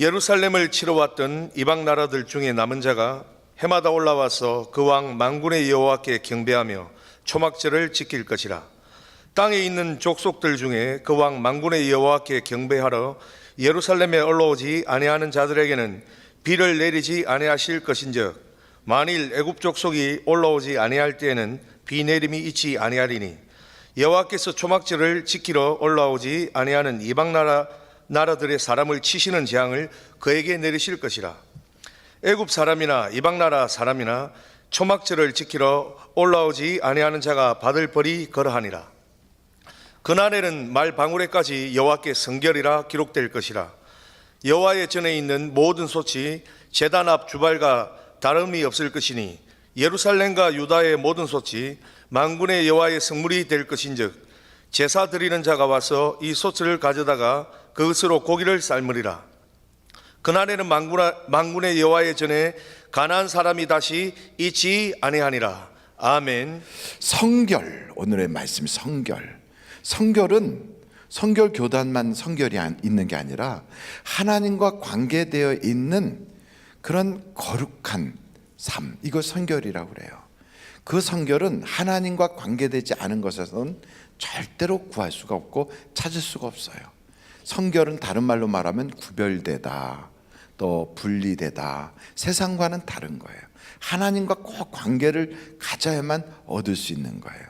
예루살렘을 치러 왔던 이방 나라들 중에 남은 자가 해마다 올라와서 그 왕 만군의 여호와께 경배하며 초막절을 지킬 것이라. 땅에 있는 족속들 중에 그 왕 만군의 여호와께 경배하러 예루살렘에 올라오지 아니하는 자들에게는 비를 내리지 아니하실 것인즉, 만일 애굽 족속이 올라오지 아니할 때에는 비 내림이 있지 아니하리니, 여호와께서 초막절을 지키러 올라오지 아니하는 이방 나라들의 사람을 치시는 재앙을 그에게 내리실 것이라. 애굽 사람이나 이방 나라 사람이나 초막절을 지키러 올라오지 아니하는 자가 받을 벌이 그러하니라. 그날에는 말 방울에까지 여호와께 성결이라 기록될 것이라. 여호와의 전에 있는 모든 솥이 제단 앞 주발과 다름이 없을 것이니, 예루살렘과 유다의 모든 솥이 만군의 여호와의 성물이 될 것인즉, 제사 드리는 자가 와서 이 솥을 가져다가 그것으로 고기를 삶으리라. 그날에는 만군의 여호와의 전에 가나안 사람이 다시 있지 아니하니라. 아멘. 성결, 오늘의 말씀 성결. 성결은 성결 교단만 성결이 있는 게 아니라 하나님과 관계되어 있는 그런 거룩한 삶, 이걸 성결이라고 그래요. 그 성결은 하나님과 관계되지 않은 것에서는 절대로 구할 수가 없고 찾을 수가 없어요. 성결은 다른 말로 말하면 구별되다, 또 분리되다, 세상과는 다른 거예요. 하나님과 꼭 관계를 가져야만 얻을 수 있는 거예요.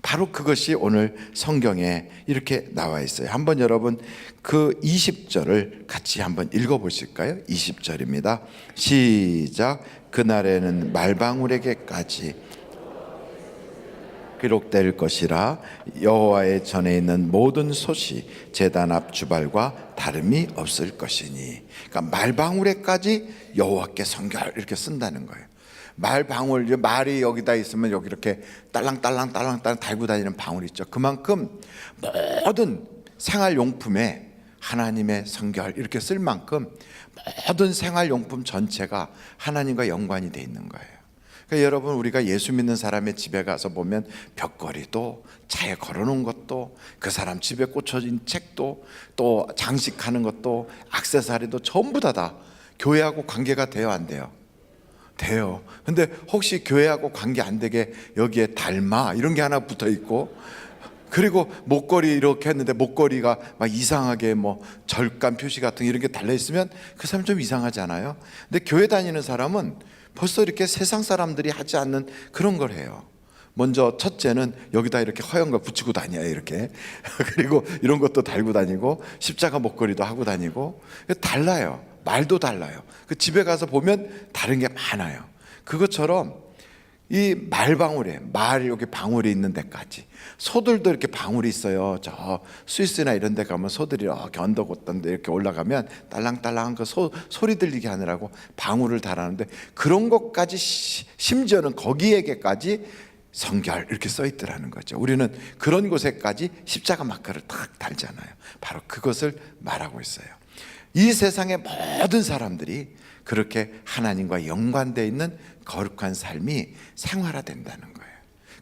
바로 그것이 오늘 성경에 이렇게 나와 있어요. 한번 여러분 그 20절을 같이 한번 읽어보실까요? 20절입니다. 시작. 그날에는 말방울에게까지 기록될 것이라. 여호와의 전에 있는 모든 솥이 제단 앞 주발과 다름이 없을 것이니. 그러니까 말방울에까지 여호와께 성결, 이렇게 쓴다는 거예요. 말방울, 말이 여기다 있으면 여기 이렇게 딸랑딸랑 달고 다니는 방울 있죠. 그만큼 모든 생활용품에 하나님의 성결 이렇게 쓸 만큼 모든 생활용품 전체가 하나님과 연관이 돼 있는 거예요. 그러니까 여러분, 우리가 예수 믿는 사람의 집에 가서 보면 벽걸이도, 차에 걸어놓은 것도, 그 사람 집에 꽂혀진 책도, 또 장식하는 것도, 액세서리도 전부 다 교회하고 관계가 돼요, 안 돼요? 돼요. 근데 혹시 교회하고 관계 안 되게 여기에 달마 이런 게 하나 붙어 있고, 그리고 목걸이 이렇게 했는데 목걸이가 막 이상하게 뭐 절간 표시 같은 이런 게 달려 있으면 그 사람 좀 이상하지 않아요? 근데 교회 다니는 사람은 벌써 이렇게 세상 사람들이 하지 않는 그런 걸 해요. 먼저 첫째는 여기다 이렇게 허연 걸 붙이고 다녀요, 이렇게. 그리고 이런 것도 달고 다니고, 십자가 목걸이도 하고 다니고. 달라요. 말도 달라요. 그 집에 가서 보면 다른 게 많아요. 그것처럼 이 말방울에, 말 여기 방울이 있는 데까지, 소들도 이렇게 방울이 있어요. 저 스위스나 이런 데 가면 소들이 이렇게 언덕 어떤 데 이렇게 올라가면 딸랑딸랑한 그 소리 들리게 하느라고 방울을 달았는데, 그런 것까지 심지어는 거기에게까지 성결 이렇게 써 있더라는 거죠. 우리는 그런 곳에까지 십자가 마크를 딱 달잖아요. 바로 그것을 말하고 있어요. 이 세상의 모든 사람들이 그렇게 하나님과 연관되어 있는 거룩한 삶이 생활화된다는 거예요.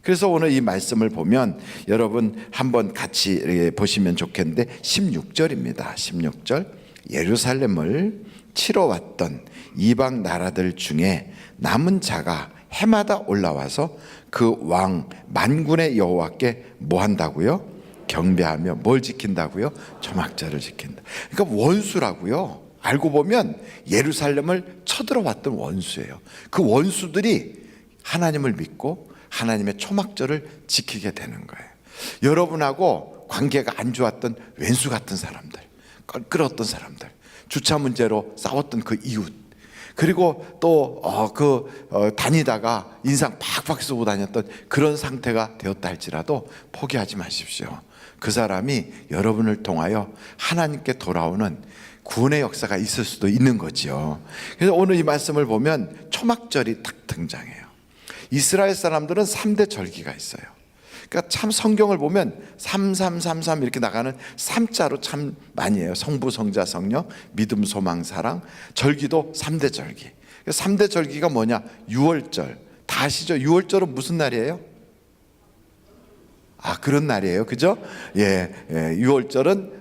그래서 오늘 이 말씀을 보면 여러분 한번 같이 보시면 좋겠는데, 16절입니다. 16절. 예루살렘을 치러 왔던 이방 나라들 중에 남은 자가 해마다 올라와서 그 왕 만군의 여호와께 뭐 한다고요? 경배하며 뭘 지킨다고요? 초막절을 지킨다. 그러니까 원수라고요. 알고 보면 예루살렘을 쳐들어왔던 원수예요. 그 원수들이 하나님을 믿고 하나님의 초막절을 지키게 되는 거예요. 여러분하고 관계가 안 좋았던 왼수 같은 사람들, 끌었던 사람들, 주차 문제로 싸웠던 그 이웃, 그리고 또 다니다가 인상 팍팍 쓰고 다녔던 그런 상태가 되었다 할지라도 포기하지 마십시오. 그 사람이 여러분을 통하여 하나님께 돌아오는 구원의 역사가 있을 수도 있는 거죠. 그래서 오늘 이 말씀을 보면 초막절이 딱 등장해요. 이스라엘 사람들은 3대 절기가 있어요. 그러니까 참 성경을 보면 3333 이렇게 나가는 3자로 참 많이 해요. 성부, 성자, 성령, 믿음, 소망, 사랑. 절기도 3대 절기. 3대 절기가 뭐냐? 유월절. 다 아시죠? 유월절은 무슨 날이에요? 그런 날이에요. 그죠? 예, 유월절은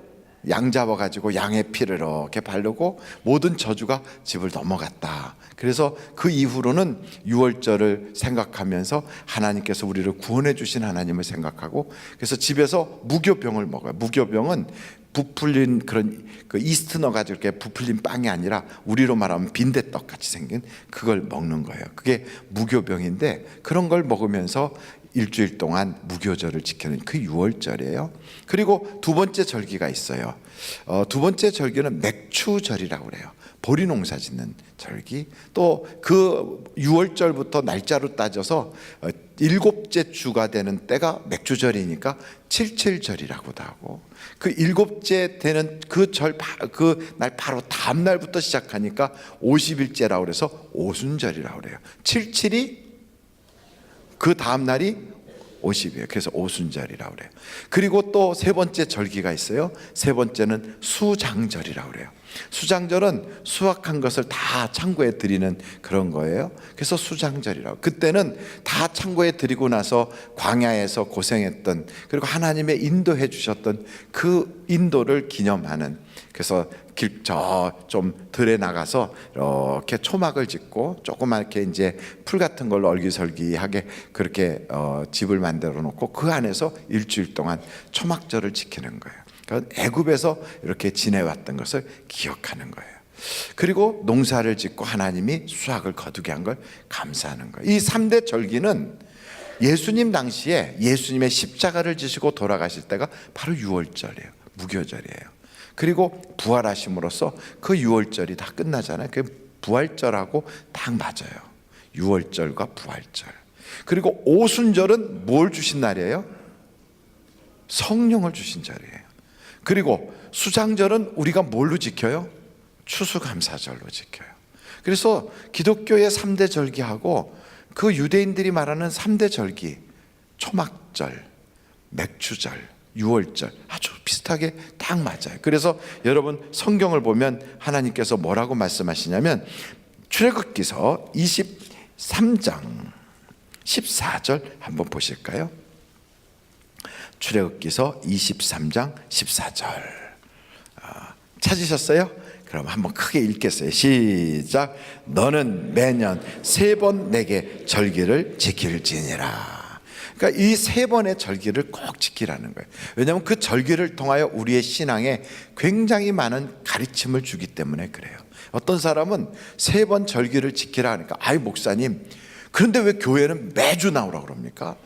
양 잡아가지고 양의 피를 이렇게 바르고 모든 저주가 집을 넘어갔다. 그래서 그 이후로는 유월절을 생각하면서 하나님께서 우리를 구원해 주신 하나님을 생각하고, 그래서 집에서 무교병을 먹어요. 무교병은 부풀린 그런 그 이스트 넣어가지고 이렇게 부풀린 빵이 아니라 우리로 말하면 빈대떡 같이 생긴 그걸 먹는 거예요. 그게 무교병인데, 그런 걸 먹으면서 일주일 동안 무교절을 지키는 그 유월절이에요. 그리고 두 번째 절기가 있어요. 두 번째 절기는 맥추절이라고 그래요. 보리 농사 짓는 절기. 또 그 유월절부터 날짜로 따져서 일곱째 주가 되는 때가 맥주절이니까 칠칠절이라고도 하고, 그 일곱째 되는 그 날 바로 다음 날부터 시작하니까 50일째라고 그래서 오순절이라고 그래요. 77이 그 다음 날이 50이에요. 그래서 오순절이라고 그래요. 그리고 또 세 번째 절기가 있어요. 세 번째는 수장절이라고 그래요. 수장절은 수확한 것을 다 창고에 드리는 그런 거예요. 그래서 수장절이라고. 그때는 다 창고에 드리고 나서 광야에서 고생했던, 그리고 하나님의 인도해 주셨던 그 인도를 기념하는, 그래서 길 좀 들에 나가서 이렇게 초막을 짓고 조그맣게 이제 풀 같은 걸로 얼기설기하게 그렇게 집을 만들어 놓고 그 안에서 일주일 동안 초막절을 지키는 거예요. 그러니까 애굽에서 이렇게 지내왔던 것을 기억하는 거예요. 그리고 농사를 짓고 하나님이 수확을 거두게 한 걸 감사하는 거예요. 이 3대 절기는 예수님 당시에 예수님의 십자가를 지시고 돌아가실 때가 바로 유월절이에요. 무교절이에요. 그리고 부활하심으로써 그 유월절이 다 끝나잖아요. 그 부활절하고 딱 맞아요. 유월절과 부활절. 그리고 오순절은 뭘 주신 날이에요? 성령을 주신 절이에요. 그리고 수장절은 우리가 뭘로 지켜요? 추수감사절로 지켜요. 그래서 기독교의 3대 절기하고 그 유대인들이 말하는 3대 절기, 초막절, 맥주절, 유월절 아주 비슷하게 딱 맞아요. 그래서 여러분 성경을 보면 하나님께서 뭐라고 말씀하시냐면 출애굽기서 23장 14절 한번 보실까요? 출애굽기서 23장 14절 찾으셨어요? 그럼 한번 크게 읽겠어요. 시작. 너는 매년 3번 내게 절기를 지킬지니라. 그러니까 이 3번의 절기를 꼭 지키라는 거예요. 왜냐하면 그 절기를 통하여 우리의 신앙에 굉장히 많은 가르침을 주기 때문에 그래요. 어떤 사람은 3번 절기를 지키라 하니까 아이 목사님, 그런데 왜 교회는 매주 나오라고 그럽니까?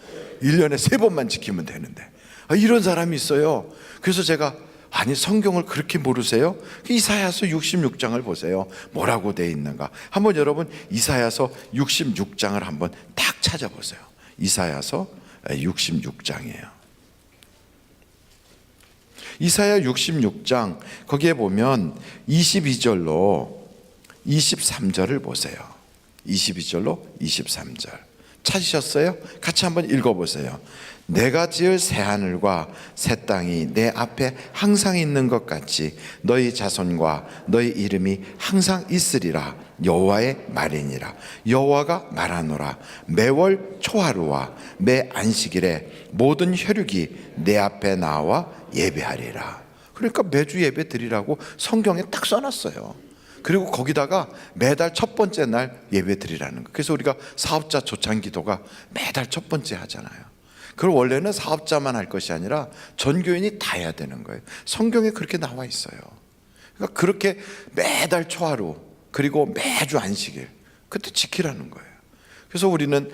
1년에 3번만 지키면 되는데. 이런 사람이 있어요. 그래서 제가 아니 성경을 그렇게 모르세요? 이사야서 66장을 보세요. 뭐라고 되어 있는가? 한번 여러분 이사야서 66장을 한번 딱 찾아보세요. 이사야서 66장이에요. 이사야 66장 거기에 보면 22절로 23절을 보세요. 22절로 23절 찾으셨어요? 같이 한번 읽어보세요. 내가 지을 새하늘과 새 땅이 내 앞에 항상 있는 것 같이 너희 자손과 너희 이름이 항상 있으리라. 여호와의 말이니라. 여호와가 말하노라. 매월 초하루와 매 안식일에 모든 혈육이 내 앞에 나와 예배하리라. 그러니까 매주 예배 드리라고 성경에 딱 써놨어요. 그리고 거기다가 매달 첫 번째 날 예배 드리라는 거. 그래서 우리가 사업자 초청 기도가 매달 첫 번째 하잖아요. 그걸 원래는 사업자만 할 것이 아니라 전교인이 다 해야 되는 거예요. 성경에 그렇게 나와 있어요. 그러니까 그렇게 매달 초하루 그리고 매주 안식일 그때 지키라는 거예요. 그래서 우리는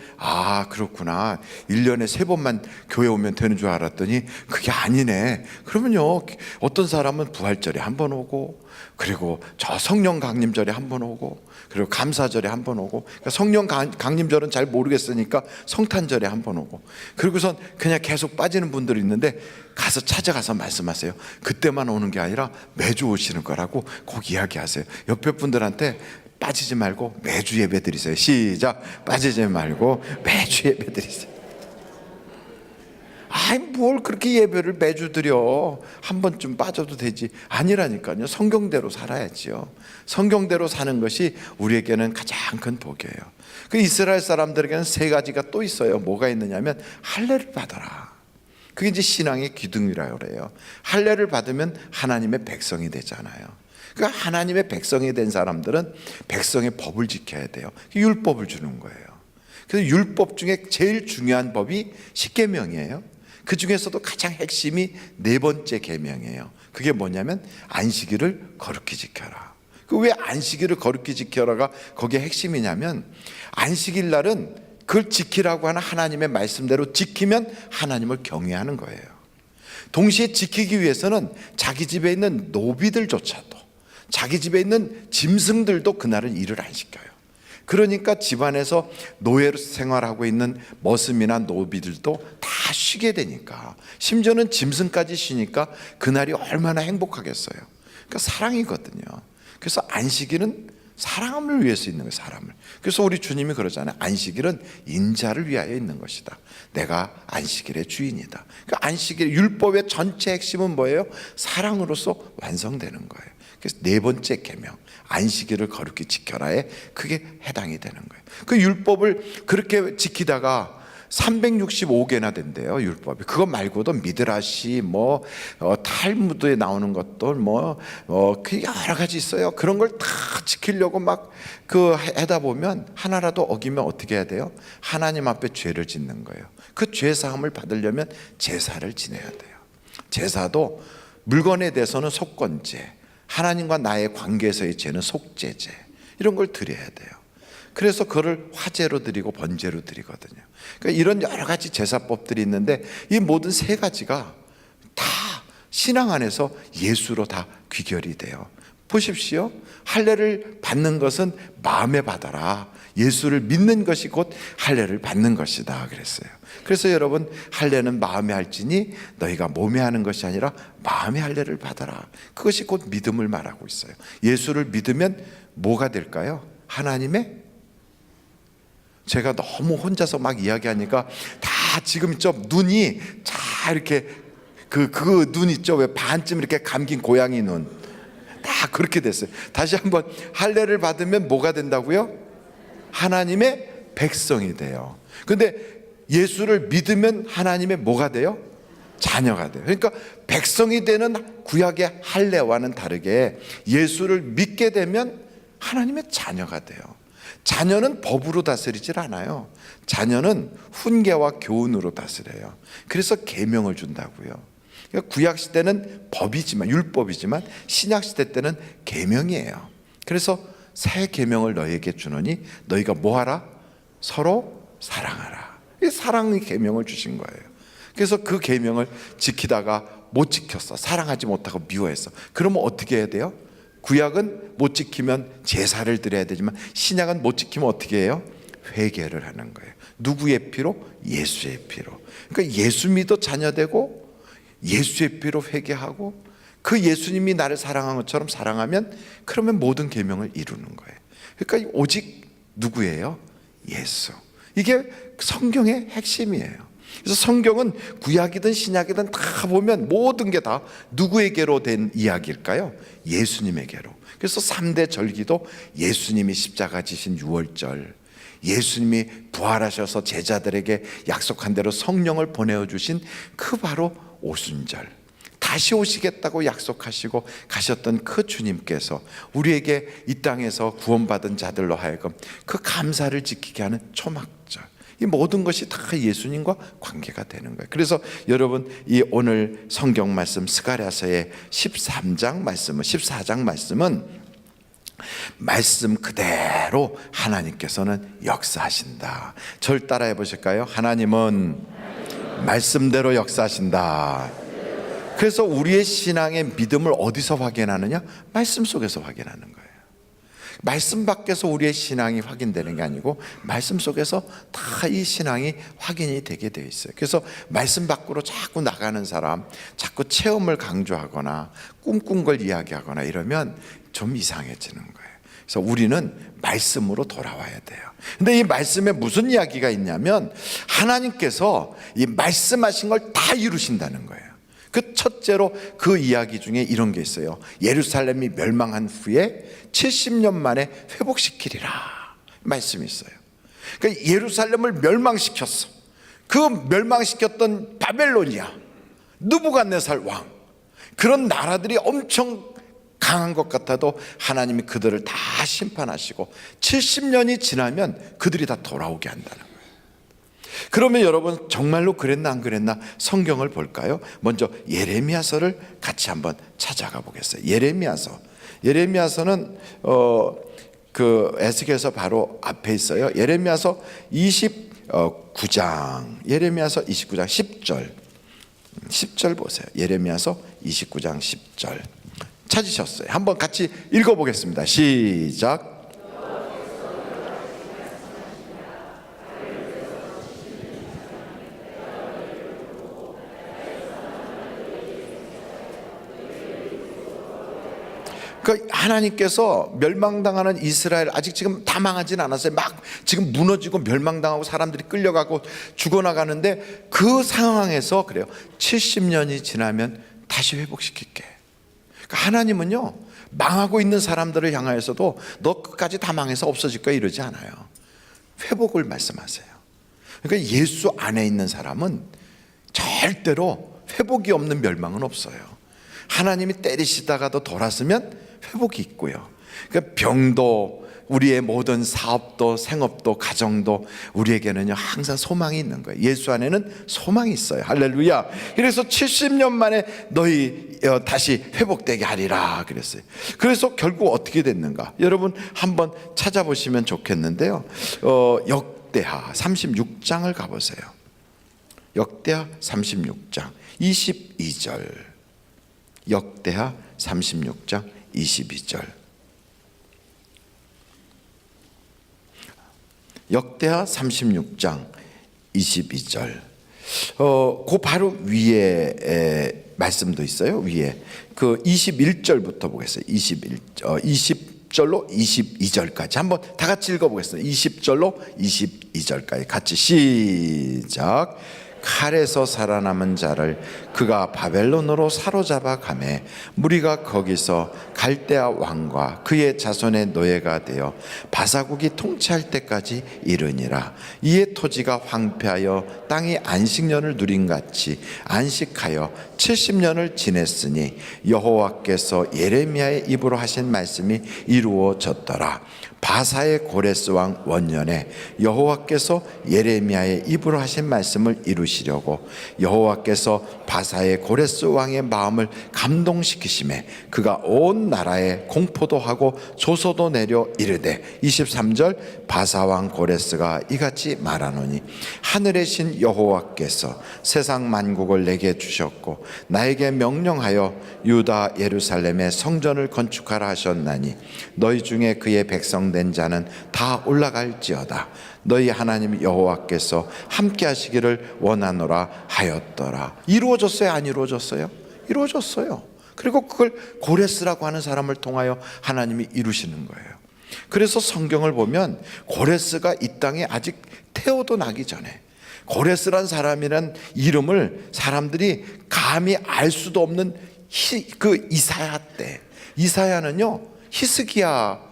그렇구나 1년에 3번만 교회 오면 되는 줄 알았더니 그게 아니네. 그러면요 어떤 사람은 부활절에 한 번 오고, 그리고 저 성령 강림절에 한 번 오고, 그리고 감사절에 한 번 오고, 그러니까 성령 강림절은 잘 모르겠으니까 성탄절에 한 번 오고, 그리고선 그냥 계속 빠지는 분들이 있는데 가서 찾아가서 말씀하세요. 그때만 오는 게 아니라 매주 오시는 거라고 꼭 이야기하세요. 옆에 분들한테 빠지지 말고 매주 예배 드리세요. 시작. 빠지지 말고 매주 예배 드리세요. 뭘 그렇게 예배를 매주 드려. 한 번쯤 빠져도 되지. 아니라니까요. 성경대로 살아야지요. 성경대로 사는 것이 우리에게는 가장 큰 복이에요. 그 이스라엘 사람들에게는 3가지가 또 있어요. 뭐가 있느냐면 할례를 받아라. 그게 이제 신앙의 기둥이라고 그래요. 할례를 받으면 하나님의 백성이 되잖아요. 그러니까 하나님의 백성이 된 사람들은 백성의 법을 지켜야 돼요. 율법을 주는 거예요. 그래서 율법 중에 제일 중요한 법이 십계명이에요. 그 중에서도 가장 핵심이 네 번째 계명이에요. 그게 뭐냐면 안식일을 거룩히 지켜라. 그 왜 안식일을 거룩히 지켜라가 거기에 핵심이냐면, 안식일 날은 그걸 지키라고 하는 하나님의 말씀대로 지키면 하나님을 경외하는 거예요. 동시에 지키기 위해서는 자기 집에 있는 노비들조차도, 자기 집에 있는 짐승들도 그날은 일을 안 시켜요. 그러니까 집안에서 노예로 생활하고 있는 머슴이나 노비들도 다 쉬게 되니까, 심지어는 짐승까지 쉬니까 그날이 얼마나 행복하겠어요. 그러니까 사랑이거든요. 그래서 안식일은 사람을 위해서 있는 거예요, 사람을. 그래서 우리 주님이 그러잖아요. 안식일은 인자를 위하여 있는 것이다. 내가 안식일의 주인이다. 그러니까 안식일, 율법의 전체 핵심은 뭐예요? 사랑으로서 완성되는 거예요. 그래서 네 번째 계명, 안식일을 거룩히 지켜라에 그게 해당이 되는 거예요. 그 율법을 그렇게 지키다가 365개나 된대요, 율법이. 그거 말고도 미드라시, 탈무드에 나오는 것들, 그 여러 가지 있어요. 그런 걸 다 지키려고 막 하다 보면 하나라도 어기면 어떻게 해야 돼요? 하나님 앞에 죄를 짓는 거예요. 그 죄 사함을 받으려면 제사를 지내야 돼요. 제사도 물건에 대해서는 속건제, 하나님과 나의 관계에서의 죄는 속죄제, 이런 걸 드려야 돼요. 그래서 그걸 화제로 드리고 번제로 드리거든요. 그러니까 이런 여러 가지 제사법들이 있는데, 이 모든 세 가지가 다 신앙 안에서 예수로 다 귀결이 돼요. 보십시오. 할례를 받는 것은 마음에 받아라. 예수를 믿는 것이 곧 할례를 받는 것이다 그랬어요. 그래서 여러분, 할례는 마음에 할지니 너희가 몸에 하는 것이 아니라 마음의 할례를 받아라. 그것이 곧 믿음을 말하고 있어요. 예수를 믿으면 뭐가 될까요? 하나님의, 제가 너무 혼자서 막 이야기하니까 다 지금 있죠, 눈이 다 이렇게 그 눈 있죠, 왜 반쯤 이렇게 감긴 고양이 눈, 다 그렇게 됐어요. 다시 한번, 할례를 받으면 뭐가 된다고요? 하나님의 백성이 돼요. 근데 예수를 믿으면 하나님의 뭐가 돼요? 자녀가 돼요. 그러니까 백성이 되는 구약의 할례와는 다르게 예수를 믿게 되면 하나님의 자녀가 돼요. 자녀는 법으로 다스리질 않아요. 자녀는 훈계와 교훈으로 다스려요. 그래서 계명을 준다고요. 그러니까 구약 시대는 법이지만, 율법이지만 신약 시대 때는 계명이에요. 그래서 새 계명을 너희에게 주노니 너희가 뭐하라? 서로 사랑하라. 이 사랑의 계명을 주신 거예요. 그래서 그 계명을 지키다가 못 지켰어. 사랑하지 못하고 미워했어. 그러면 어떻게 해야 돼요? 구약은 못 지키면 제사를 드려야 되지만 신약은 못 지키면 어떻게 해요? 회개를 하는 거예요. 누구의 피로? 예수의 피로. 그러니까 예수 믿어 자녀되고 예수의 피로 회개하고 그 예수님이 나를 사랑한 것처럼 사랑하면, 그러면 모든 계명을 이루는 거예요. 그러니까 오직 누구예요? 예수. 이게 성경의 핵심이에요. 그래서 성경은 구약이든 신약이든 다 보면 모든 게 다 누구에게로 된 이야기일까요? 예수님에게로. 그래서 3대 절기도 예수님이 십자가 지신 유월절, 예수님이 부활하셔서 제자들에게 약속한 대로 성령을 보내주신 그 바로 오순절, 다시 오시겠다고 약속하시고 가셨던 그 주님께서 우리에게 이 땅에서 구원받은 자들로 하여금 그 감사를 지키게 하는 초막절, 이 모든 것이 다 예수님과 관계가 되는 거예요. 그래서 여러분, 이 오늘 성경 말씀 스가랴서의 14장 말씀은 말씀 그대로 하나님께서는 역사하신다. 절 따라해 보실까요? 하나님은 말씀대로 역사하신다. 그래서 우리의 신앙의 믿음을 어디서 확인하느냐? 말씀 속에서 확인하는 거예요. 말씀 밖에서 우리의 신앙이 확인되는 게 아니고 말씀 속에서 다 이 신앙이 확인이 되게 되어 있어요. 그래서 말씀 밖으로 자꾸 나가는 사람, 자꾸 체험을 강조하거나 꿈꾼 걸 이야기하거나 이러면 좀 이상해지는 거예요. 그래서 우리는 말씀으로 돌아와야 돼요. 근데 이 말씀에 무슨 이야기가 있냐면, 하나님께서 이 말씀하신 걸 다 이루신다는 거예요. 그 첫째로 그 이야기 중에 이런 게 있어요. 예루살렘이 멸망한 후에 70년 만에 회복시키리라 말씀이 있어요. 그러니까 예루살렘을 멸망시켰어. 그 멸망시켰던 바벨론이야. 느부갓네살 왕, 그런 나라들이 엄청 강한 것 같아도 하나님이 그들을 다 심판하시고 70년이 지나면 그들이 다 돌아오게 한다는 거예요. 그러면 여러분 정말로 그랬나 안 그랬나 성경을 볼까요? 먼저 예레미야서를 같이 한번 찾아가 보겠어요. 예레미야서는 그 에스겔서 바로 앞에 있어요. 예레미야서 29장, 예레미야서 29장 10절 보세요. 예레미야서 29장 10절 찾으셨어요? 한번 같이 읽어보겠습니다. 시작. 그 하나님께서 멸망당하는 이스라엘, 아직 지금 다 망하진 않았어요. 막 지금 무너지고 멸망당하고 사람들이 끌려가고 죽어나가는데 그 상황에서 그래요. 70년이 지나면 다시 회복시킬게. 그러니까 하나님은요, 망하고 있는 사람들을 향하여서도 너 끝까지 다 망해서 없어질 거야 이러지 않아요. 회복을 말씀하세요. 그러니까 예수 안에 있는 사람은 절대로 회복이 없는 멸망은 없어요. 하나님이 때리시다가도 돌았으면 회복이 있고요. 그러니까 병도, 우리의 모든 사업도, 생업도, 가정도 우리에게는요 항상 소망이 있는 거예요. 예수 안에는 소망이 있어요. 할렐루야. 그래서 70년 만에 너희 다시 회복되게 하리라 그랬어요. 그래서 결국 어떻게 됐는가? 여러분 한번 찾아보시면 좋겠는데요. 역대하 36장을 가보세요. 역대하 36장 22절. 역대하 36장 22절. 역대하 36장 22절. 그 바로 위에 말씀도 있어요. 위에 그 21절부터 보겠어요. 20절로 22절까지 한번 다 같이 읽어보겠습니다. 20절로 22절까지 같이 시작. 칼에서 살아남은 자를 그가 바벨론으로 사로잡아 가매 무리가 거기서 갈대아 왕과 그의 자손의 노예가 되어 바사국이 통치할 때까지 이르니라. 이에 토지가 황폐하여 땅이 안식년을 누린 같이 안식하여 70년을 지냈으니 여호와께서 예레미야의 입으로 하신 말씀이 이루어졌더라. 바사의 고레스 왕 원년에 여호와께서 예레미야의 입으로 하신 말씀을 이루시려고 여호와께서 바사의 고레스 왕의 마음을 감동시키심에 그가 온 나라에 공포도 하고 조소도 내려 이르되 23절 바사 왕 고레스가 이같이 말하노니 하늘의 신 여호와께서 세상 만국을 내게 주셨고 나에게 명령하여 유다 예루살렘의 성전을 건축하라 하셨나니 너희 중에 그의 백성 된 자는 다 올라갈지어다. 너희 하나님 여호와께서 함께 하시기를 원하노라 하였더라. 이루어졌어요? 안 이루어졌어요? 이루어졌어요. 그리고 그걸 고레스라고 하는 사람을 통하여 하나님이 이루시는 거예요. 그래서 성경을 보면 고레스가 이 땅에 아직 태어도 나기 전에 고레스란 사람이란 이름을 사람들이 감히 알 수도 없는 그 이사야 때, 이사야는요 히스기야가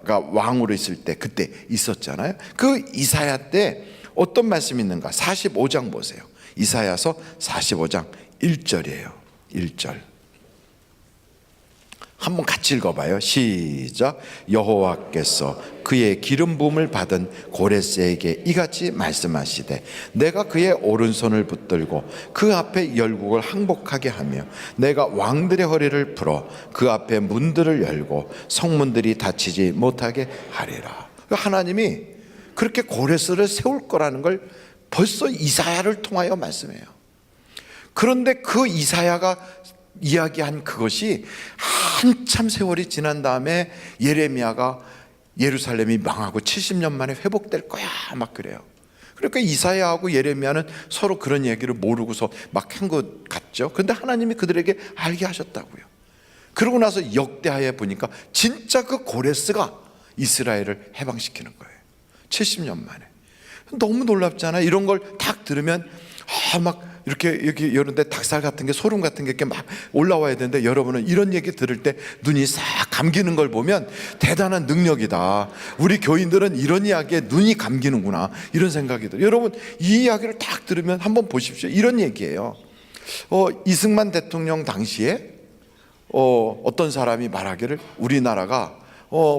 왕으로 있을 때 그때 있었잖아요. 그 이사야 때 어떤 말씀이 있는가? 45장 보세요. 이사야서 45장 1절이에요. 1절 한번 같이 읽어봐요. 시작. 여호와께서 그의 기름 부음을 받은 고레스에게 이같이 말씀하시되 내가 그의 오른손을 붙들고 그 앞에 열국을 항복하게 하며 내가 왕들의 허리를 풀어 그 앞에 문들을 열고 성문들이 닫히지 못하게 하리라. 하나님이 그렇게 고레스를 세울 거라는 걸 벌써 이사야를 통하여 말씀해요. 그런데 그 이사야가 이야기한 그것이 한참 세월이 지난 다음에 예레미야가 예루살렘이 망하고 70년 만에 회복될 거야 막 그래요. 그러니까 이사야하고 예레미야는 서로 그런 얘기를 모르고서 막 한 것 같죠. 그런데 하나님이 그들에게 알게 하셨다고요. 그러고 나서 역대하에 보니까 진짜 그 고레스가 이스라엘을 해방시키는 거예요. 70년 만에. 너무 놀랍잖아요. 이런 걸 딱 들으면 막 이렇게 이런 데 닭살 같은 게, 소름 같은 게 이렇게 막 올라와야 되는데, 여러분은 이런 얘기 들을 때 눈이 싹 감기는 걸 보면 대단한 능력이다. 우리 교인들은 이런 이야기에 눈이 감기는구나, 이런 생각이 들어요. 여러분 이 이야기를 딱 들으면 한번 보십시오. 이런 얘기예요. 이승만 대통령 당시에 어떤 사람이 말하기를 우리나라가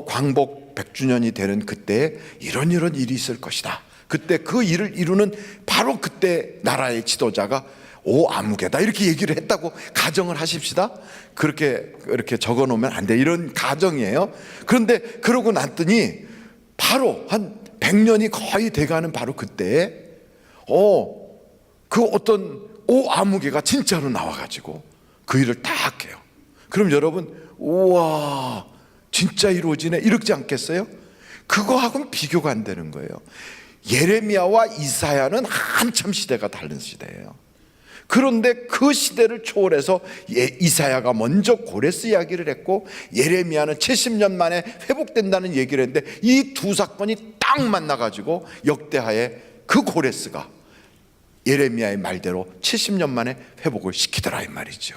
광복 100주년이 되는 그때에 이런 일이 있을 것이다. 그때 그 일을 이루는 바로 그때 나라의 지도자가 오아무개다 이렇게 얘기를 했다고 가정을 하십시다. 그렇게 적어 놓으면 안 돼. 이런 가정이에요. 그런데 그러고 났더니 바로 한 100년이 거의 돼가는 바로 그때에 그 어떤 오아무개가 진짜로 나와가지고 그 일을 딱 해요. 그럼 여러분, 우와 진짜 이루어지네 이러지 않겠어요? 그거하고는 비교가 안 되는 거예요. 예레미야와 이사야는 한참 시대가 다른 시대예요. 그런데 그 시대를 초월해서 이사야가 먼저 고레스 이야기를 했고 예레미야는 70년 만에 회복된다는 얘기를 했는데 이 두 사건이 딱 만나가지고 역대하에 그 고레스가 예레미야의 말대로 70년 만에 회복을 시키더라 이 말이죠.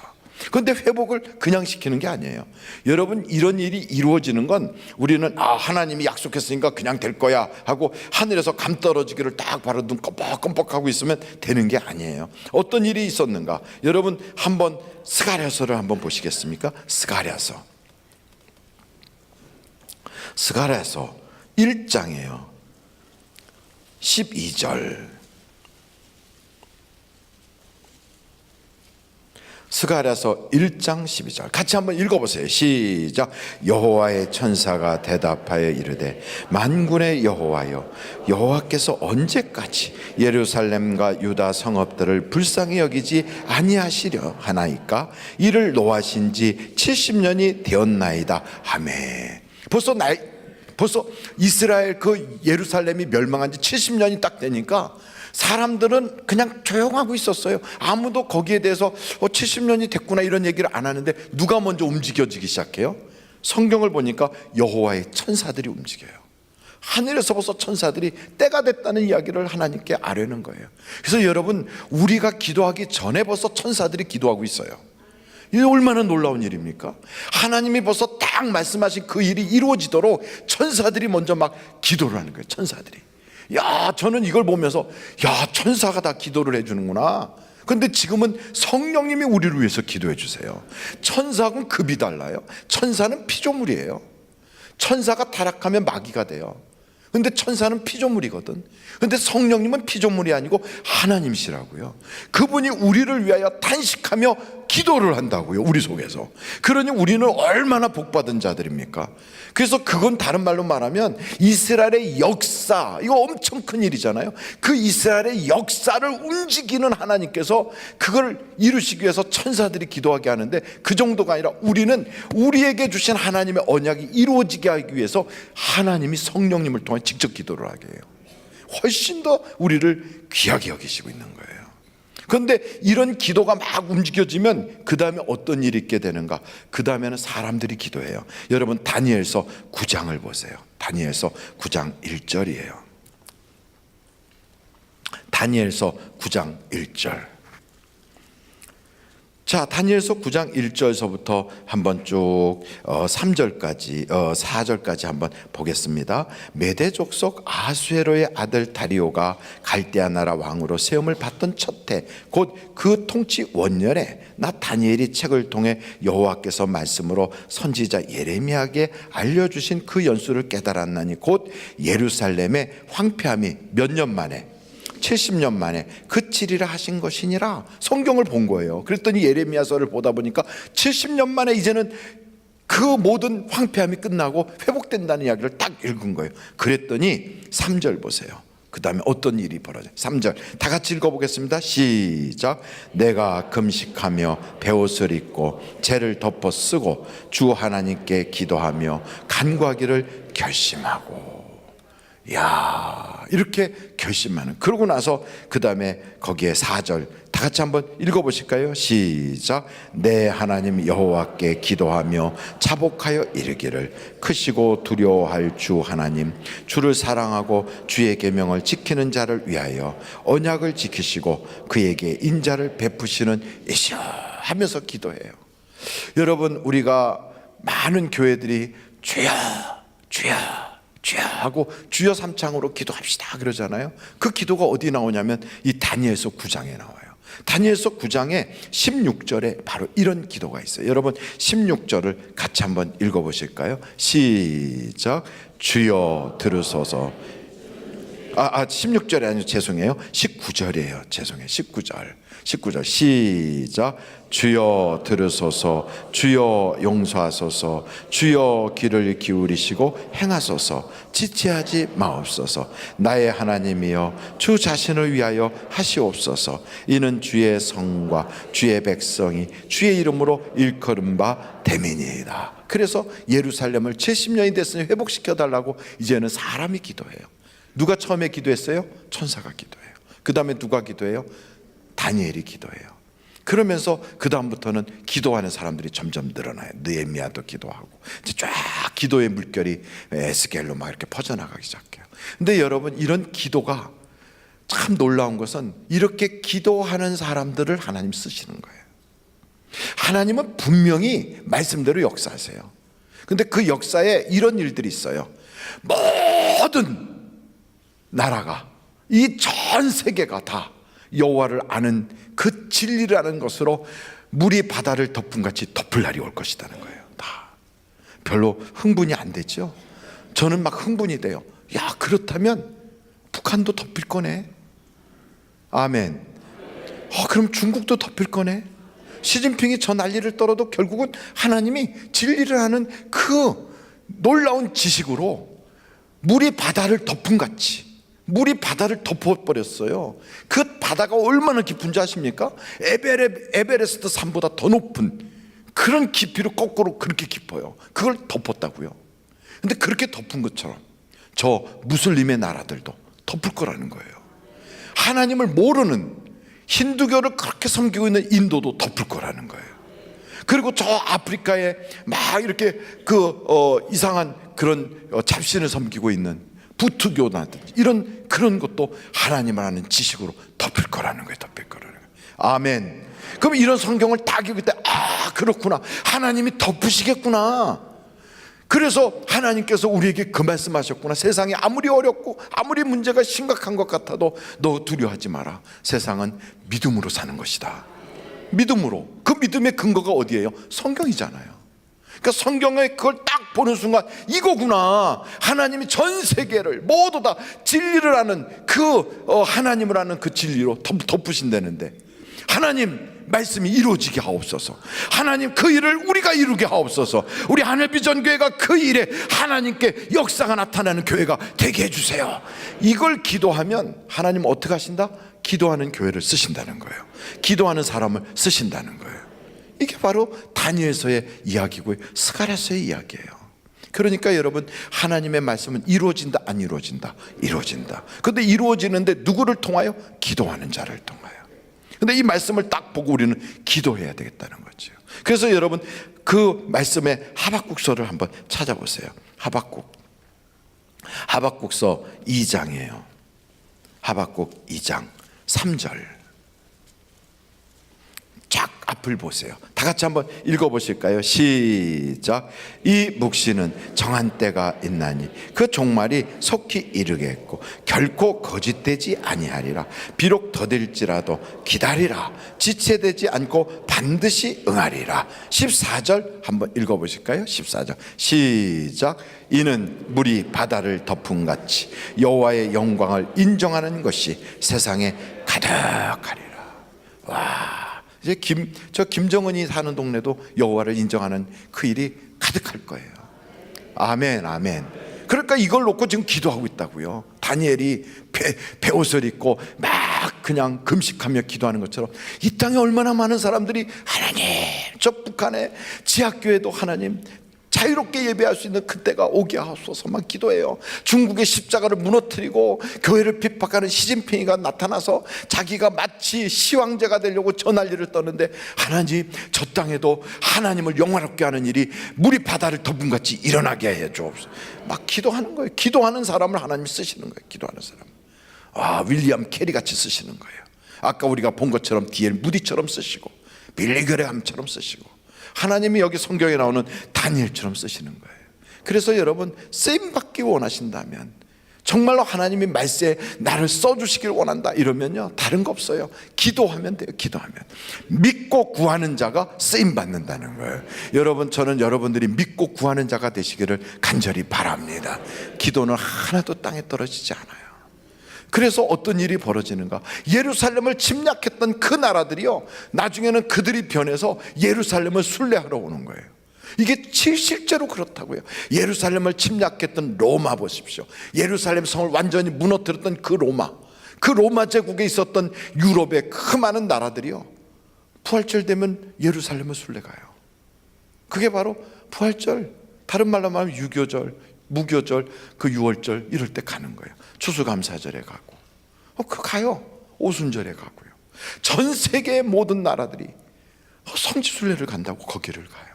그런데 회복을 그냥 시키는 게 아니에요. 여러분, 이런 일이 이루어지는 건 우리는 하나님이 약속했으니까 그냥 될 거야 하고 하늘에서 감 떨어지기를 딱 바로 눈 껌뻑껌뻑하고 있으면 되는 게 아니에요. 어떤 일이 있었는가? 여러분 한번 스가랴서를 한번 보시겠습니까? 스가랴서 1장이에요 12절. 스가랴서 1장 12절 같이 한번 읽어보세요. 시작. 여호와의 천사가 대답하여 이르되 만군의 여호와여, 여호와께서 언제까지 예루살렘과 유다 성읍들을 불쌍히 여기지 아니하시려 하나이까? 이를 노하신 지 70년이 되었나이다 하매. 벌써 이스라엘 그 예루살렘이 멸망한 지 70년이 딱 되니까 사람들은 그냥 조용하고 있었어요. 아무도 거기에 대해서 70년이 됐구나 이런 얘기를 안 하는데 누가 먼저 움직여지기 시작해요? 성경을 보니까 여호와의 천사들이 움직여요. 하늘에서 벌써 천사들이 때가 됐다는 이야기를 하나님께 아뢰는 거예요. 그래서 여러분, 우리가 기도하기 전에 벌써 천사들이 기도하고 있어요. 이게 얼마나 놀라운 일입니까? 하나님이 벌써 딱 말씀하신 그 일이 이루어지도록 천사들이 먼저 막 기도를 하는 거예요. 천사들이. 야, 저는 이걸 보면서 야, 천사가 다 기도를 해주는구나. 그런데 지금은 성령님이 우리를 위해서 기도해 주세요. 천사하고는 급이 달라요. 천사는 피조물이에요. 천사가 타락하면 마귀가 돼요. 근데 천사는 피조물이거든. 근데 성령님은 피조물이 아니고 하나님이시라고요. 그분이 우리를 위하여 탄식하며 기도를 한다고요, 우리 속에서. 그러니 우리는 얼마나 복받은 자들입니까? 그래서 그건 다른 말로 말하면 이스라엘의 역사, 이거 엄청 큰 일이잖아요. 그 이스라엘의 역사를 움직이는 하나님께서 그걸 이루시기 위해서 천사들이 기도하게 하는데, 그 정도가 아니라 우리는 우리에게 주신 하나님의 언약이 이루어지게 하기 위해서 하나님이 성령님을 통해 직접 기도를 하게 해요. 훨씬 더 우리를 귀하게 여기시고 있는 거예요. 그런데 이런 기도가 막 움직여지면 그 다음에 어떤 일이 있게 되는가? 그 다음에는 사람들이 기도해요. 여러분, 다니엘서 9장을 보세요. 다니엘서 9장 1절이에요. 다니엘서 9장 1절. 자, 다니엘서 9장 1절서부터 한번 쭉 3절까지 4절까지 한번 보겠습니다. 메대 족속 아수에로의 아들 다리오가 갈대아 나라 왕으로 세움을 받던 첫 해, 곧 그 통치 원년에 나 다니엘이 책을 통해 여호와께서 말씀으로 선지자 예레미야에게 알려주신 그 연수를 깨달았나니 곧 예루살렘의 황폐함이 몇 년 만에 70년 만에 그치리라 하신 것이니라. 성경을 본 거예요. 그랬더니 예레미야서를 보다 보니까 70년 만에 이제는 그 모든 황폐함이 끝나고 회복된다는 이야기를 딱 읽은 거예요. 그랬더니 3절 보세요. 그 다음에 어떤 일이 벌어져요. 3절 다 같이 읽어보겠습니다. 시작. 내가 금식하며 베옷을 입고 재를 덮어 쓰고 주 하나님께 기도하며 간구하기를 결심하고. 야, 이렇게 결심하는. 그러고 나서 그 다음에 거기에 4절 다 같이 한번 읽어보실까요? 시작. 내 하나님 여호와께 기도하며 자복하여 이르기를 크시고 두려워할 주 하나님, 주를 사랑하고 주의 계명을 지키는 자를 위하여 언약을 지키시고 그에게 인자를 베푸시는 이시여 하면서 기도해요. 여러분, 우리가 많은 교회들이 주여 주여 주여 하고 주여 삼창으로 기도합시다 그러잖아요. 그 기도가 어디 나오냐면 이 다니엘서 9장에 나와요. 다니엘서 9장에 16절에 바로 이런 기도가 있어요. 여러분 16절을 같이 한번 읽어보실까요? 시작. 주여 들으소서. 16절이 아니고 죄송해요. 19절이에요. 죄송해요. 19절 시작. 주여 들으소서. 주여 용서하소서. 주여 귀를 기울이시고 행하소서. 지체하지 마옵소서. 나의 하나님이여 주 자신을 위하여 하시옵소서. 이는 주의 성과 주의 백성이 주의 이름으로 일컬은 바 됨이니이다. 그래서 예루살렘을 70년이 됐으니 회복시켜달라고 이제는 사람이 기도해요. 누가 처음에 기도했어요? 천사가 기도해요. 그 다음에 누가 기도해요? 다니엘이 기도해요. 그러면서 그 다음부터는 기도하는 사람들이 점점 늘어나요. 느헤미야도 기도하고 이제 쫙 기도의 물결이 에스겔로 막 이렇게 퍼져나가기 시작해요. 근데 여러분, 이런 기도가 참 놀라운 것은 이렇게 기도하는 사람들을 하나님 쓰시는 거예요. 하나님은 분명히 말씀대로 역사하세요. 근데 그 역사에 이런 일들이 있어요. 모든 나라가, 이 전 세계가 다 여호와를 아는 그 진리를 아는 것으로 물이 바다를 덮은 같이 덮을 날이 올 것이라는 거예요. 다 별로 흥분이 안 되죠. 저는 막 흥분이 돼요. 야, 그렇다면 북한도 덮일 거네. 아멘. 그럼 중국도 덮일 거네. 시진핑이 저 난리를 떨어도 결국은 하나님이 진리를 아는 그 놀라운 지식으로 물이 바다를 덮은 같이 물이 바다를 덮어버렸어요. 그 바다가 얼마나 깊은지 아십니까? 에베레스트 산보다 더 높은 그런 깊이로 거꾸로 그렇게 깊어요. 그걸 덮었다고요. 근데 그렇게 덮은 것처럼 저 무슬림의 나라들도 덮을 거라는 거예요. 하나님을 모르는 힌두교를 그렇게 섬기고 있는 인도도 덮을 거라는 거예요. 그리고 저 아프리카에 막 이렇게 이상한 그런 잡신을 섬기고 있는 부트교나든지 이런 그런 것도 하나님을 아는 지식으로 덮일 거라는 거예요. 덮일 거라는 거예요. 아멘. 그럼 이런 성경을 딱 읽을 때 그렇구나. 하나님이 덮으시겠구나. 그래서 하나님께서 우리에게 그 말씀하셨구나. 세상이 아무리 어렵고 아무리 문제가 심각한 것 같아도 너 두려워하지 마라. 세상은 믿음으로 사는 것이다. 믿음으로. 그 믿음의 근거가 어디예요? 성경이잖아요. 그러니까 성경에 그걸 딱 보는 순간 이거구나. 하나님이 전 세계를 모두 다 진리를 아는 하나님을 아는 그 진리로 덮으신다는데, 하나님 말씀이 이루어지게 하옵소서. 하나님 그 일을 우리가 이루게 하옵소서. 우리 하늘비전교회가 그 일에 하나님께 역사가 나타나는 교회가 되게 해주세요. 이걸 기도하면 하나님 어떻게 하신다? 기도하는 교회를 쓰신다는 거예요. 기도하는 사람을 쓰신다는 거예요. 이게 바로 다니엘서의 이야기고요, 스가랴서의 이야기예요. 그러니까 여러분, 하나님의 말씀은 이루어진다, 안 이루어진다? 이루어진다. 그런데 이루어지는데 누구를 통하여? 기도하는 자를 통하여. 근데 이 말씀을 딱 보고 우리는 기도해야 되겠다는 거죠. 그래서 여러분, 그 말씀의 하박국서를 한번 찾아보세요. 하박국서 2장이에요. 하박국 2장 3절. 쫙 앞을 보세요. 다 같이 한번 읽어보실까요? 시작. 이 묵시는 정한 때가 있나니 그 종말이 속히 이르겠고 결코 거짓되지 아니하리라. 비록 더딜지라도 기다리라. 지체되지 않고 반드시 응하리라. 14절 한번 읽어보실까요? 14절 시작. 이는 물이 바다를 덮은 같이 여호와의 영광을 인정하는 것이 세상에 가득하리라. 와, 이제 김정은이 사는 동네도 여호와를 인정하는 그 일이 가득할 거예요. 아멘, 아멘. 그러니까 이걸 놓고 지금 기도하고 있다고요. 다니엘이 베옷을 입고 막 그냥 금식하며 기도하는 것처럼 이 땅에 얼마나 많은 사람들이 하나님, 저 북한의 지하교회도 하나님 자유롭게 예배할 수 있는 그때가 오게 하옵소서만 기도해요. 중국의 십자가를 무너뜨리고 교회를 핍박하는 시진핑이가 나타나서 자기가 마치 시황제가 되려고 저 난리를 떠는데, 하나님 저 땅에도 하나님을 영화롭게 하는 일이 물이 바다를 덮은 같이 일어나게 해 주옵소서. 막 기도하는 거예요. 기도하는 사람을 하나님이 쓰시는 거예요. 기도하는 사람. 윌리엄 캐리 같이 쓰시는 거예요. 아까 우리가 본 것처럼 디엘 무디처럼 쓰시고 빌리 그레함처럼 쓰시고, 하나님이 여기 성경에 나오는 다니엘처럼 쓰시는 거예요. 그래서 여러분, 쓰임받기 원하신다면 정말로 하나님이 말세에 나를 써주시길 원한다 이러면요, 다른 거 없어요. 기도하면 돼요. 기도하면 믿고 구하는 자가 쓰임 받는다는 거예요. 여러분, 저는 여러분들이 믿고 구하는 자가 되시기를 간절히 바랍니다. 기도는 하나도 땅에 떨어지지 않아요. 그래서 어떤 일이 벌어지는가? 예루살렘을 침략했던 그 나라들이요, 나중에는 그들이 변해서 예루살렘을 순례하러 오는 거예요. 이게 실제로 그렇다고요. 예루살렘을 침략했던 로마 보십시오. 예루살렘 성을 완전히 무너뜨렸던 그 로마 제국에 있었던 유럽의 그 많은 나라들이요, 부활절 되면 예루살렘을 순례가요. 그게 바로 부활절, 다른 말로 말하면 유교절, 무교절, 그 유월절 이럴 때 가는 거예요. 추수감사절에 가고, 그 가요. 오순절에 가고요. 전 세계의 모든 나라들이 성지순례를 간다고 거기를 가요.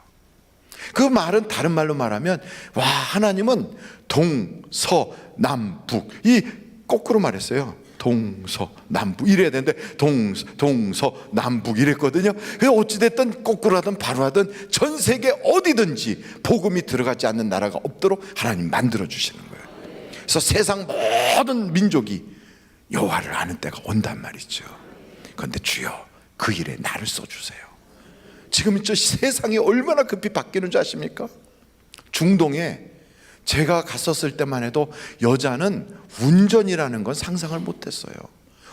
그 말은 다른 말로 말하면, 와, 하나님은 동서남북, 이 거꾸로 말했어요. 동서남북 이래야 되는데 동서남북 이랬거든요. 그래서 어찌됐든 거꾸로 하든 바로 하든 전 세계 어디든지 복음이 들어가지 않는 나라가 없도록 하나님 만들어 주시는 거예요. 그래서 세상 모든 민족이 여호와를 아는 때가 온단 말이죠. 그런데 주여, 그 일에 나를 써주세요. 지금 저 세상이 얼마나 급히 바뀌는 줄 아십니까? 중동에 제가 갔었을 때만 해도 여자는 운전이라는 건 상상을 못했어요.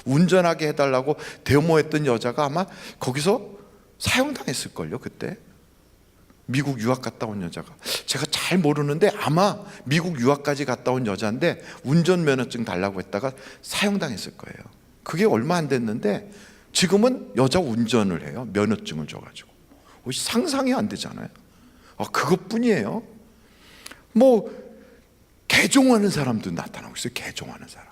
운전하게 해달라고 데모했던 여자가 아마 거기서 사형당했을걸요. 그때 미국 유학 갔다 온 여자가, 제가 잘 모르는데 아마 미국 유학까지 갔다 온 여자인데 운전면허증 달라고 했다가 사형당했을 거예요. 그게 얼마 안 됐는데 지금은 여자 운전을 해요. 면허증을 줘가지고. 상상이 안 되잖아요. 그것뿐이에요. 뭐 개종하는 사람도 나타나고 있어요. 개종하는 사람.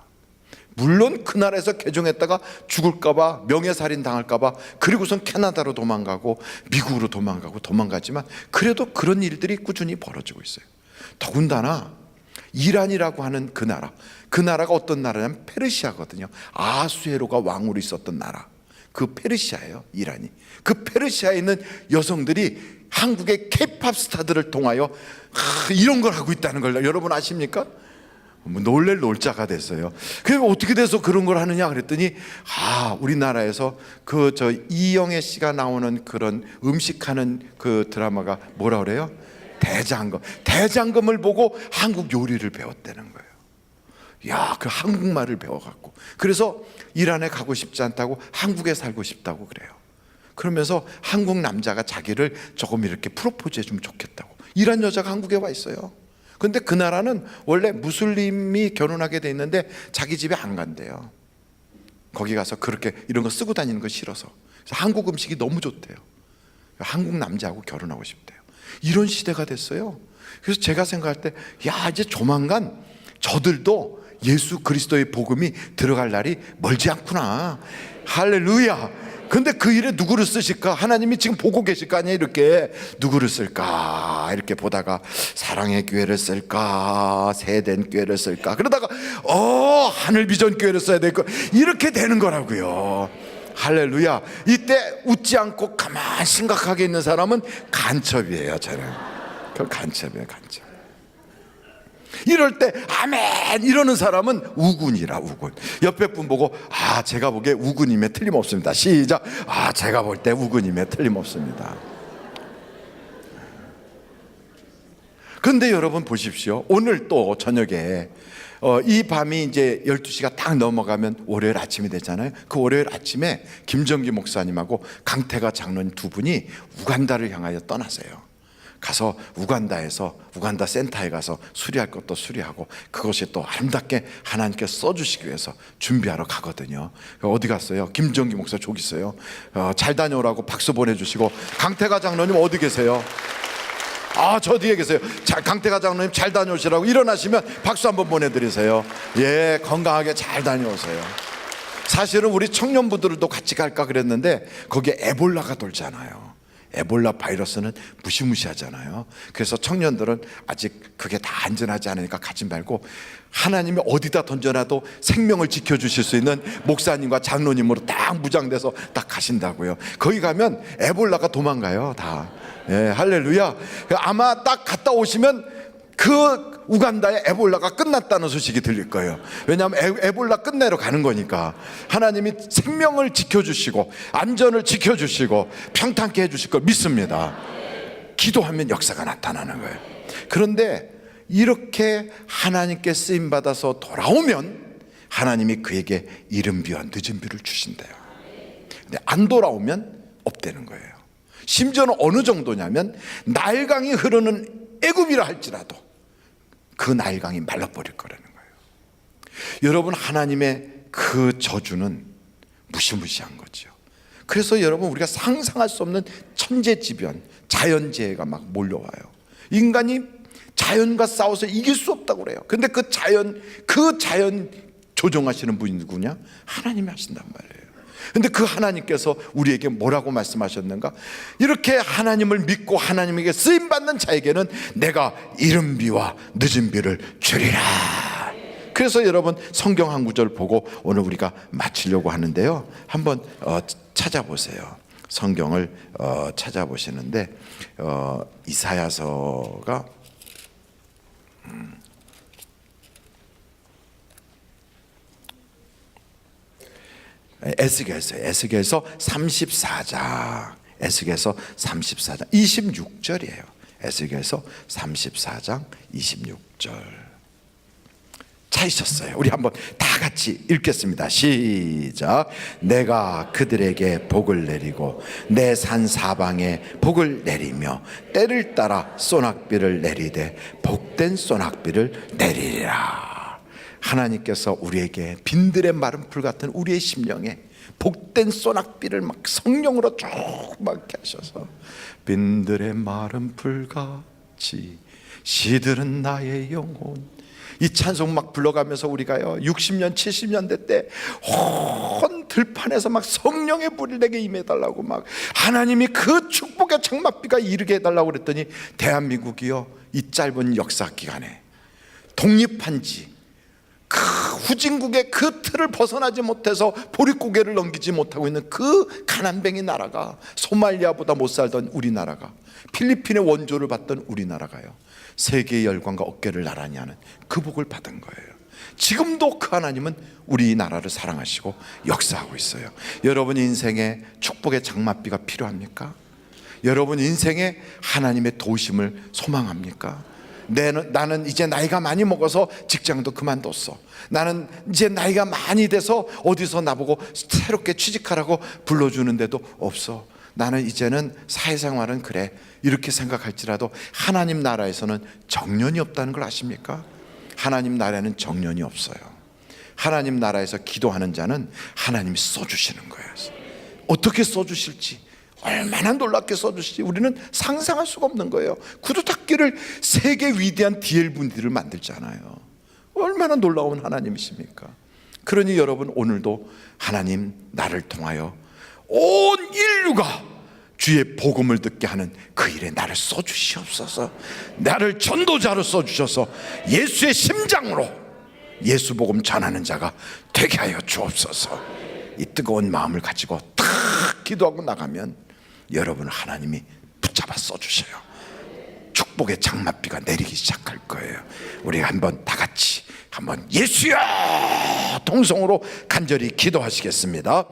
물론 그 나라에서 개종했다가 죽을까봐, 명예살인 당할까봐, 그리고선 캐나다로 도망가고 미국으로 도망가지만 그래도 그런 일들이 꾸준히 벌어지고 있어요. 더군다나 이란이라고 하는 그 나라가 어떤 나라냐면 페르시아거든요. 아수에로가 왕으로 있었던 나라, 그 페르시아예요. 이란이. 그 페르시아에 있는 여성들이 한국의 케이팝 스타들을 통하여 이런 걸 하고 있다는 걸 여러분 아십니까? 놀랄 놀자가 됐어요. 그게 어떻게 돼서 그런 걸 하느냐 그랬더니, 우리나라에서 이영애 씨가 나오는 그런 음식하는 그 드라마가 뭐라 그래요? 대장금을 보고 한국 요리를 배웠다는 거예요. 야, 그 한국말을 배워갖고, 그래서 이란에 가고 싶지 않다고 한국에 살고 싶다고 그래요. 그러면서 한국 남자가 자기를 조금 이렇게 프로포즈 해주면 좋겠다고 이란 여자가 한국에 와 있어요. 근데 그 나라는 원래 무슬림이 결혼하게 돼 있는데 자기 집에 안 간대요. 거기 가서 그렇게 이런 거 쓰고 다니는 거 싫어서. 그래서 한국 음식이 너무 좋대요. 한국 남자하고 결혼하고 싶대요. 이런 시대가 됐어요. 그래서 제가 생각할 때, 이제 조만간 저들도 예수 그리스도의 복음이 들어갈 날이 멀지 않구나. 할렐루야. 근데 그 일에 누구를 쓰실까? 하나님이 지금 보고 계실 거 아니에요. 이렇게 누구를 쓸까 이렇게 보다가 사랑의 교회를 쓸까, 세된 교회를 쓸까, 그러다가 하늘비전 교회를 써야 될 거, 이렇게 되는 거라고요. 할렐루야. 이때 웃지 않고 가만히 심각하게 있는 사람은 간첩이에요. 저는 그 간첩이에요. 간첩. 이럴 때 아멘 이러는 사람은 우군이라. 우군. 옆에 분 보고, 제가 보기에 우군임에 틀림없습니다. 시작. 제가 볼 때 우군임에 틀림없습니다. 그런데 여러분 보십시오. 오늘 또 저녁에 이 밤이 이제 12시가 딱 넘어가면 월요일 아침이 되잖아요. 그 월요일 아침에 김정기 목사님하고 강태가 장로님 두 분이 우간다를 향하여 떠나세요. 가서 우간다 센터에 가서 수리할 것도 수리하고, 그것이 또 아름답게 하나님께 써주시기 위해서 준비하러 가거든요. 어디 갔어요? 김정기 목사 저기 있어요. 잘 다녀오라고 박수 보내주시고, 강태가 장로님 어디 계세요? 저 뒤에 계세요. 강태가 장로님 잘 다녀오시라고 일어나시면 박수 한번 보내드리세요. 예, 건강하게 잘 다녀오세요. 사실은 우리 청년부들도 같이 갈까 그랬는데 거기에 에볼라가 돌잖아요. 에볼라 바이러스는 무시무시하잖아요. 그래서 청년들은 아직 그게 다 안전하지 않으니까 가지 말고, 하나님이 어디다 던져놔도 생명을 지켜주실 수 있는 목사님과 장로님으로 딱 무장돼서 딱 가신다고요. 거기 가면 에볼라가 도망가요 다. 예, 할렐루야. 아마 딱 갔다 오시면 그 우간다의 에볼라가 끝났다는 소식이 들릴 거예요. 왜냐하면 에볼라 끝내러 가는 거니까. 하나님이 생명을 지켜주시고 안전을 지켜주시고 평탄케 해주실 걸 믿습니다. 기도하면 역사가 나타나는 거예요. 그런데 이렇게 하나님께 쓰임받아서 돌아오면 하나님이 그에게 이른 비와 늦은 비를 주신대요. 근데 안 돌아오면 없대는 거예요. 심지어는 어느 정도냐면 나일강이 흐르는 애굽이라 할지라도 그 나일강이 말라버릴 거라는 거예요. 여러분, 하나님의 그 저주는 무시무시한 거죠. 그래서 여러분, 우리가 상상할 수 없는 천재지변, 자연재해가 막 몰려와요. 인간이 자연과 싸워서 이길 수 없다고 그래요. 근데 그 자연 조정하시는 분이 누구냐? 하나님이 하신단 말이에요. 근데 그 하나님께서 우리에게 뭐라고 말씀하셨는가? 이렇게 하나님을 믿고 하나님에게 쓰임받는 자에게는 내가 이른 비와 늦은 비를 주리라. 그래서 여러분, 성경 한 구절 보고 오늘 우리가 마치려고 하는데요, 한번 찾아보세요. 성경을 찾아보시는데 이사야서가 에스겔서 34장, 에스겔서 34장 26절이에요. 에스겔서 34장 26절 찾으셨어요? 우리 한번 다 같이 읽겠습니다. 시작. 내가 그들에게 복을 내리고 내 산 사방에 복을 내리며 때를 따라 소낙비를 내리되 복된 소낙비를 내리리라. 하나님께서 우리에게 빈들의 마른 풀 같은 우리의 심령에 복된 소낙비를 막 성령으로 쭉 막 하셔서 빈들의 마른 풀같이 시들은 나의 영혼. 이 찬송 막 불러가면서 우리가요 60년 70년대 때 온 들판에서 막 성령의 불이 내게 임해달라고 막 하나님이 그 축복의 장막비가 이르게 해달라고 그랬더니 대한민국이요 이 짧은 역사 기간에 독립한 지 그 후진국의 그 틀을 벗어나지 못해서 보릿고개를 넘기지 못하고 있는 그 가난뱅이 나라가, 소말리아보다 못 살던 우리나라가, 필리핀의 원조를 받던 우리나라가요 세계의 열광과 어깨를 나란히 하는 그 복을 받은 거예요. 지금도 그 하나님은 우리나라를 사랑하시고 역사하고 있어요. 여러분 인생에 축복의 장맛비가 필요합니까? 여러분 인생에 하나님의 도우심을 소망합니까? 나는 이제 나이가 많이 먹어서 직장도 그만뒀어. 나는 이제 나이가 많이 돼서 어디서 나보고 새롭게 취직하라고 불러주는데도 없어. 나는 이제는 사회생활은 그래, 이렇게 생각할지라도 하나님 나라에서는 정년이 없다는 걸 아십니까? 하나님 나라에는 정년이 없어요. 하나님 나라에서 기도하는 자는 하나님이 써주시는 거예요. 어떻게 써주실지, 얼마나 놀랍게 써주실지 우리는 상상할 수가 없는 거예요. 구두 닦기를 세계 위대한 DL분들을 만들잖아요. 얼마나 놀라운 하나님이십니까? 그러니 여러분, 오늘도 하나님 나를 통하여 온 인류가 주의 복음을 듣게 하는 그 일에 나를 써주시옵소서. 나를 전도자로 써주셔서 예수의 심장으로 예수 복음 전하는 자가 되게 하여 주옵소서. 이 뜨거운 마음을 가지고 탁 기도하고 나가면 여러분 하나님이 붙잡아 써주셔요. 축복의 장맛비가 내리기 시작할 거예요. 우리가 한번 다 같이 한번 예수야 통성으로 간절히 기도하시겠습니다.